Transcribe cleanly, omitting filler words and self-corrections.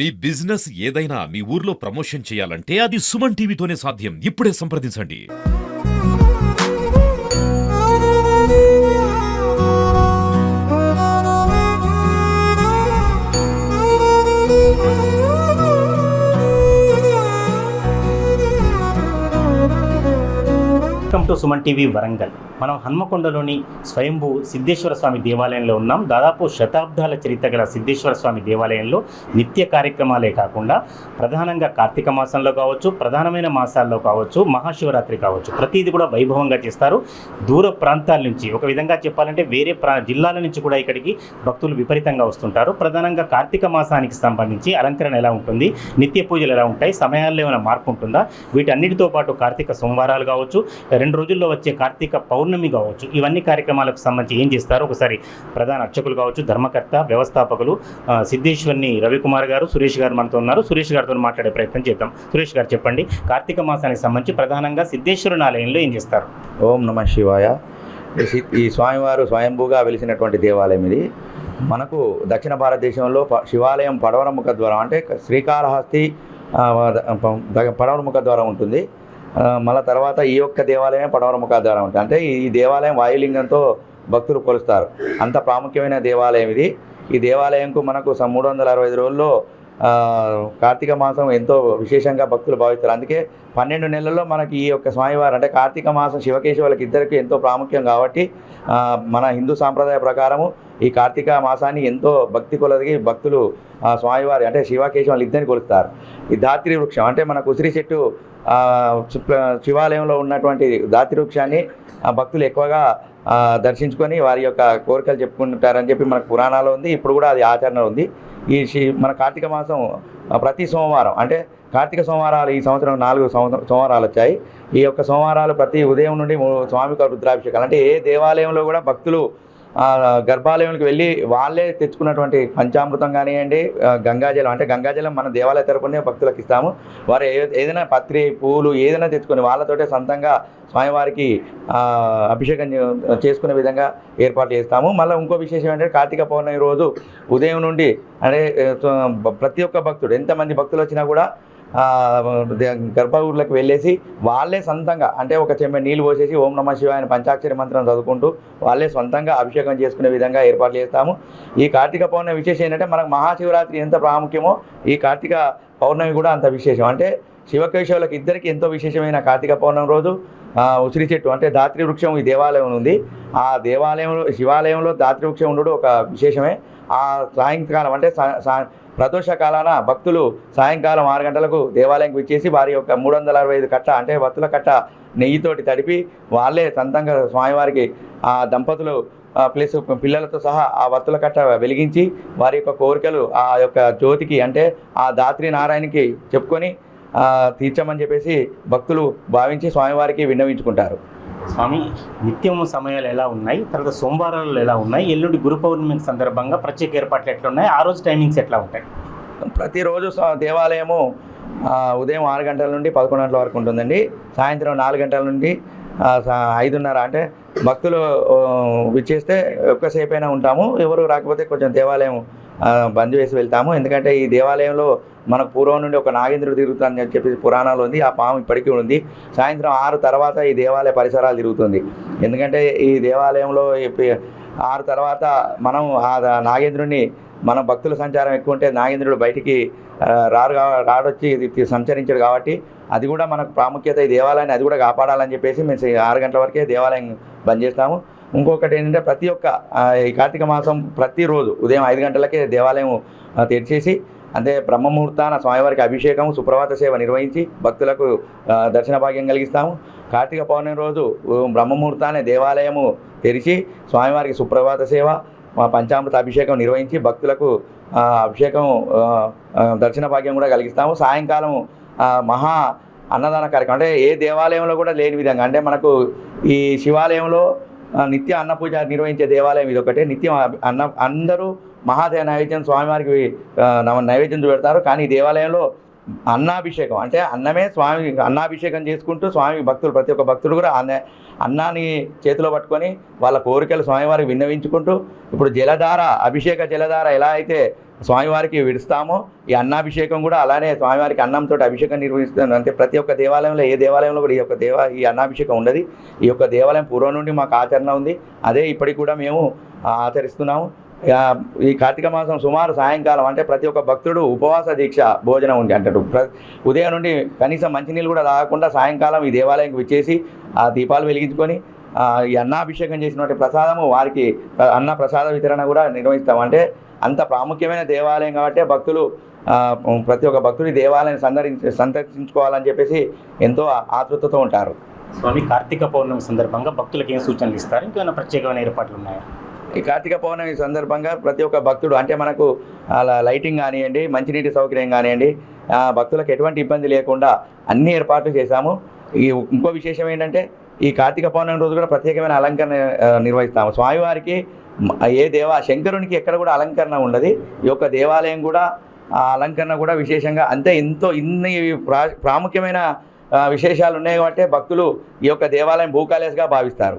మీ business ఏదైనా మీ ఊర్లో promotion చేయాలంటే అది సుమన్ టీవీతోనే సాధ్యం. ఇప్పుడే సంప్రదించండి. Welcome to Suman TV Warangal. మనం హన్మకొండలోని స్వయంభూ సిద్ధేశ్వర స్వామి దేవాలయంలో ఉన్నాం. దాదాపు శతాబ్దాల చరిత్ర గల సిద్ధేశ్వర స్వామి దేవాలయంలో నిత్య కార్యక్రమాలే కాకుండా ప్రధానంగా కార్తీక మాసంలో కావచ్చు, ప్రధానమైన మాసాల్లో కావచ్చు, మహాశివరాత్రి కావచ్చు, ప్రతిదీ కూడా వైభవంగా చేస్తారు. దూర ప్రాంతాల నుంచి, ఒక విధంగా చెప్పాలంటే వేరే జిల్లాల నుంచి కూడా ఇక్కడికి భక్తులు విపరీతంగా వస్తుంటారు. ప్రధానంగా కార్తీక మాసానికి సంబంధించి అలంకరణ ఎలా ఉంటుంది, నిత్య పూజలు ఎలా ఉంటాయి, సమయాల్లో ఏమైనా మార్పు ఉంటుందా, వీటన్నిటితో పాటు కార్తీక సోమవారాలు కావచ్చు, 2 రోజుల్లో వచ్చే కార్తీక పౌర్ణమి కావచ్చు, ఇవన్నీ కార్యక్రమాలకు సంబంధించి ఏం చేస్తారు ఒకసారి ప్రధాన అర్చకులు కావచ్చు, ధర్మకర్త, వ్యవస్థాపకులు సిద్ధేశ్వర్ని రవికుమార్ గారు, సురేష్ గారు మనతో ఉన్నారు. సురేష్ గారితో మాట్లాడే ప్రయత్నం చేద్దాం. సురేష్ గారు చెప్పండి, కార్తీక మాసానికి సంబంధించి ప్రధానంగా సిద్ధేశ్వరుని ఆలయంలో ఏం చేస్తారు? ఓం నమ శివాయ. ఈ స్వామివారు స్వయంభూగా వెలిసినటువంటి దేవాలయం ఇది. మనకు దక్షిణ భారతదేశంలో శివాలయం పడమర ముఖ ద్వారం, అంటే శ్రీకాళహస్తి పడమర ముఖ ద్వారం ఉంటుంది. మళ్ళీ తర్వాత ఈ యొక్క దేవాలయం పడమర ముఖ ద్వారం ఉంటుంది. అంటే ఈ దేవాలయం వాయులింగంతో భక్తులు కొలుస్తారు. అంత ప్రాముఖ్యమైన దేవాలయం ఇది. ఈ దేవాలయంకు మనకు 365 రోజుల్లో కార్తీక మాసం ఎంతో విశేషంగా భక్తులు భావిస్తారు. అందుకే 12 నెలల్లో మనకి ఈ యొక్క స్వామివారు, అంటే కార్తీక మాసం శివకేశవులకి ఇద్దరికి ఎంతో ప్రాముఖ్యం కాబట్టి మన హిందూ సాంప్రదాయ ప్రకారము ఈ కార్తీక మాసాన్ని ఎంతో భక్తి కొలదిగి భక్తులు స్వామివారి, అంటే శివకేశవులు ఇద్దరిని కొలుస్తారు. ఈ ధాత్రి వృక్షం, అంటే మనకు ఉసిరి చెట్టు శివాలయంలో ఉన్నటువంటి ధాత్రి వృక్షాన్ని భక్తులు ఎక్కువగా దర్శించుకొని వారి యొక్క కోరికలు చెప్పుకుంటారని చెప్పి మనకు పురాణాలు ఉంది. ఇప్పుడు కూడా అది ఆచరణ ఉంది. మన కార్తీక మాసం ప్రతి సోమవారం, అంటే కార్తీక సోమవారాలు ఈ సంవత్సరం 4 సోమవారాలు వచ్చాయి. ఈ యొక్క సోమవారాలు ప్రతి ఉదయం నుండి స్వామికి రుద్రాభిషేకాలు, అంటే ఏ దేవాలయంలో కూడా భక్తులు గర్భాలయంలోకి వెళ్ళి వాళ్ళే తెచ్చుకున్నటువంటి పంచామృతం కానివ్వండి, గంగాజలం, అంటే గంగాజలం మన దేవాలయ తరపునే భక్తులకు ఇస్తాము. వారు ఏదైనా పత్రి, పూలు ఏదైనా తెచ్చుకొని వాళ్ళతోటే సొంతంగా స్వామివారికి అభిషేకం చేసుకునే విధంగా ఏర్పాటు చేస్తాము. మళ్ళీ ఇంకో విశేషం ఏంటంటే కార్తీక పౌర్ణమి రోజు ఉదయం నుండి, అంటే ప్రతి ఒక్క భక్తుడు, ఎంతమంది భక్తులు వచ్చినా కూడా గర్భగుడిలోకి వెళ్ళేసి వాళ్ళే సొంతంగా, అంటే ఒక చెంబె నీళ్ళు పోసేసి ఓం నమ శివాయ అని పంచాక్షరి మంత్రం చదువుకుంటూ వాళ్ళే సొంతంగా అభిషేకం చేసుకునే విధంగా ఏర్పాటు చేస్తాము. ఈ కార్తీక పౌర్ణమి విశేషం ఏంటంటే మనకు మహాశివరాత్రి ఎంత ప్రాముఖ్యమో ఈ కార్తీక పౌర్ణమి కూడా అంత విశేషం. అంటే శివకేశవులకు ఇద్దరికి ఎంతో విశేషమైన కార్తీక పౌర్ణమి రోజు ఉసిరి చెట్టు, అంటే ధాత్రి వృక్షం ఈ దేవాలయం ఉంది. ఆ దేవాలయంలో, శివాలయంలో ధాత్రి వృక్షం ఉండడం ఒక విశేషమే. ఆ సాయంకాలం, అంటే ప్రదోష కాలాన భక్తులు సాయంకాలం 6 గంటలకు దేవాలయంకి వచ్చేసి వారి యొక్క 365 కట్ట, అంటే వత్తుల కట్ట నెయ్యితోటి తడిపి వాళ్ళే సొంతంగా స్వామివారికి ఆ దంపతులు ప్లస్ పిల్లలతో సహా ఆ వత్తుల కట్ట వెలిగించి వారి యొక్క కోరికలు ఆ యొక్క జ్యోతికి, అంటే ఆ ధాత్రి నారాయణకి చెప్పుకొని తీర్చమని చెప్పేసి భక్తులు భావించి స్వామివారికి విన్నవించుకుంటారు. స్వామి, నిత్యం సమయాలు ఎలా ఉన్నాయి, తర్వాత సోమవారాలు ఎలా ఉన్నాయి, ఎల్లుండి గురు పౌర్ణమి సందర్భంగా ప్రత్యేక ఏర్పాట్లు ఎట్లా ఉన్నాయి, ఆ రోజు టైమింగ్స్ ఎట్లా ఉంటాయి? ప్రతిరోజు దేవాలయము ఉదయం 6 గంటల నుండి 11 గంటల వరకు ఉంటుందండి. సాయంత్రం 4 గంటల నుండి 5:30, అంటే భక్తులు విచ్చేస్తే ఒక్కసేపు అయినా ఉంటాము. ఎవరు రాకపోతే కొంచెం దేవాలయం బంద్ చేసి వెళ్తాము. ఎందుకంటే ఈ దేవాలయంలో మనకు పూర్వం నుండి ఒక నాగేంద్రుడు తిరుగుతుందని చెప్పి పురాణాలు ఉంది. ఆ పాము ఇప్పటికీ ఉంది. సాయంత్రం 6 తర్వాత ఈ దేవాలయ పరిసరాలు తిరుగుతుంది. ఎందుకంటే ఈ దేవాలయంలో 6 తర్వాత మనం ఆ నాగేంద్రుడిని, మన భక్తుల సంచారం ఎక్కువ ఉంటే నాగేంద్రుడు బయటికి రాడొచ్చి సంచరించాడు కాబట్టి అది కూడా మనకు ప్రాముఖ్యత. ఈ దేవాలయాన్ని అది కూడా కాపాడాలని చెప్పేసి మేము 6 గంటల వరకే దేవాలయం బంద్ చేస్తాము. ఇంకొకటి ఏంటంటే ప్రతి ఒక్క ఈ కార్తీక మాసం ప్రతిరోజు ఉదయం 5 గంటలకే దేవాలయం తెరిచేసి, అంటే బ్రహ్మముహూర్తాన స్వామివారికి అభిషేకం, సుప్రభాత సేవ నిర్వహించి భక్తులకు దర్శన భాగ్యం కలిగిస్తాము. కార్తీక పౌర్ణమి రోజు బ్రహ్మముహూర్తాన్ని దేవాలయము తెరిచి స్వామివారికి సుప్రభాత సేవ, పంచామృత అభిషేకం నిర్వహించి భక్తులకు అభిషేకం, దర్శన భాగ్యం కూడా కలిగిస్తాము. సాయంకాలం మహా అన్నదాన కార్యక్రమం, అంటే ఏ దేవాలయంలో కూడా లేని విధంగా, అంటే మనకు ఈ శివాలయంలో నిత్య అన్న పూజ నిర్వహించే దేవాలయం ఇది ఒకటే. నిత్యం అందరూ మహాదేవ నైవేద్యం స్వామివారికి నైవేద్యం పెడతారు. కానీ ఈ దేవాలయంలో అన్నాభిషేకం, అంటే అన్నమే స్వామి అన్నాభిషేకం చేసుకుంటూ స్వామి భక్తులు, ప్రతి ఒక్క భక్తుడు కూడా అన్నాన్ని చేతిలో పట్టుకొని వాళ్ళ కోరికలు స్వామివారికి విన్నవించుకుంటూ, ఇప్పుడు జలధార, అభిషేక జలధార ఎలా అయితే స్వామివారికి విడుస్తామో ఈ అన్నాభిషేకం కూడా అలానే స్వామివారికి అన్నంతో అభిషేకం నిర్వహిస్తాను. అంటే ప్రతి ఒక్క దేవాలయంలో ఏ దేవాలయంలో కూడా ఈ అన్నాభిషేకం ఉండదు. ఈ యొక్క దేవాలయం పూర్వం నుండి మాకు ఆచరణ ఉంది. అదే ఇప్పటికి కూడా మేము ఆచరిస్తున్నాము. ఈ కార్తీక మాసం సుమారు సాయంకాలం అంటే ప్రతి ఒక్క భక్తుడు ఉపవాస దీక్ష భోజనం ఉంది అంటాడు. ఉదయం నుండి కనీసం మంచినీళ్ళు కూడా తాగకుండా సాయంకాలం ఈ దేవాలయంకి వచ్చేసి ఆ దీపాలు వెలిగించుకొని ఈ అన్నాభిషేకం చేసినటువంటి ప్రసాదము వారికి అన్న ప్రసాద వితరణ కూడా నిర్వహిస్తాం. అంటే అంత ప్రాముఖ్యమైన దేవాలయం కాబట్టి భక్తులు ప్రతి ఒక్క భక్తుడి దేవాలయం సందర్శించుకోవాలని చెప్పేసి ఎంతో ఆతృతతో ఉంటారు. స్వామి, కార్తీక పౌర్ణమి సందర్భంగా భక్తులకు ఏం సూచనలు ఇస్తారు? ఇంకేమైనా ప్రత్యేకమైన ఏర్పాట్లు ఉన్నాయా? ఈ కార్తీక పౌర్ణమి సందర్భంగా ప్రతి ఒక్క భక్తుడు అంటే మనకు అలా లైటింగ్ కానివ్వండి, మంచినీటి సౌకర్యం కానివ్వండి, భక్తులకు ఎటువంటి ఇబ్బంది లేకుండా అన్ని ఏర్పాట్లు చేశాము. ఇంకో విశేషం ఏంటంటే ఈ కార్తీక పౌర్ణమి రోజు కూడా ప్రత్యేకమైన అలంకరణ నిర్వహిస్తాము. స్వామివారికి శంకరునికి ఎక్కడ కూడా అలంకరణ ఉండదు. ఈ యొక్క దేవాలయం కూడా ఆ అలంకరణ కూడా విశేషంగా అంతే ఇన్ని ప్రాముఖ్యమైన విశేషాలు ఉన్నాయి కాబట్టి భక్తులు ఈ యొక్క దేవాలయం భూకాళేశగా భావిస్తారు.